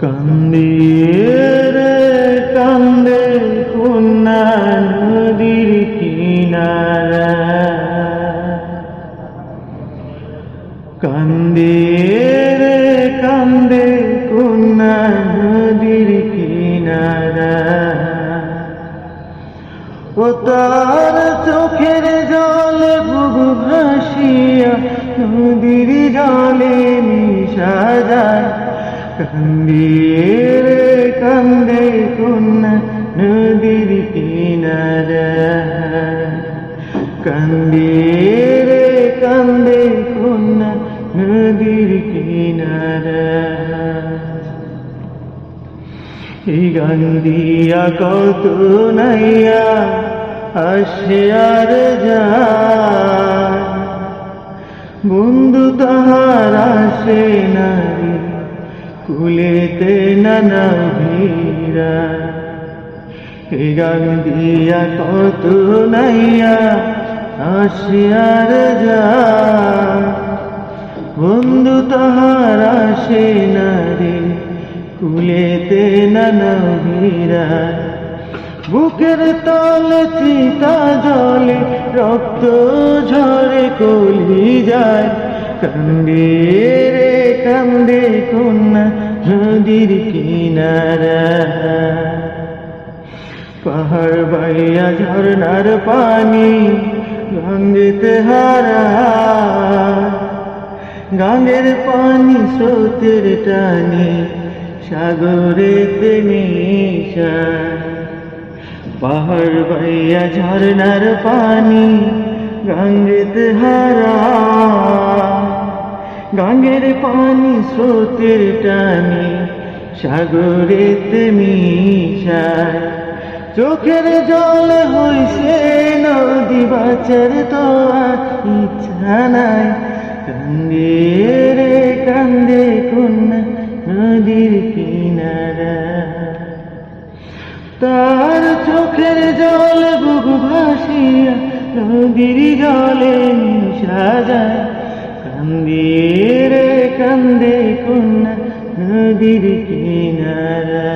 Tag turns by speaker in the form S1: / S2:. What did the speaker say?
S1: কান্দে রে কান্দে কন্যা নদীর কিনারা, কান্দে রে কান্দে কন্যা নদীর কিনারা। ও তার চোখের জলে বুক ভাসিয়া নদীর জলে মিশা যায়। কান্দে রে কান্দে কন্যা নদীর কিনারা, কান্দে রে কান্দে কন্যা নদীর কিনারা। এই গান দিয়া কত নাইয়া আসে আর যায়, বন্ধু তাহার আসে নারী কুলেতে নানা ভিড়া। এই গান দিয়া কত নাইয়া আসে আর যায়, বন্ধু তাহার আসে নারী কুলেতে নানা ভিড়া। বুকের তলে চিতা জলে রক্ত ঝরে কলি যায়। কান্দে রে কান্দে কন্যা নদীর কিনারা, পাহাড় বাইয়া ঝরনার পানি গঙ্গেতে হারায়। গাঙ্গের পানি স্রোতের টানে সাগরেতে মিশায়। পাহাড় বাইয়া ঝরনার পানি গঙ্গেতে হারায়। গাঙ্গের পানি স্রোতের টানে সাগরেতে মিশায়। চোখের জল হইছে নদী বাঁচার তো আর ইচ্ছা নাই। কান্দে রে কান্দে কন্যা নদীর কিনারা, তার চোখের জল বুক ভাসিয়া নদীর জলে মিশা যায়। কান্দে রে কান্দে কন্যা নদীর কিনারা।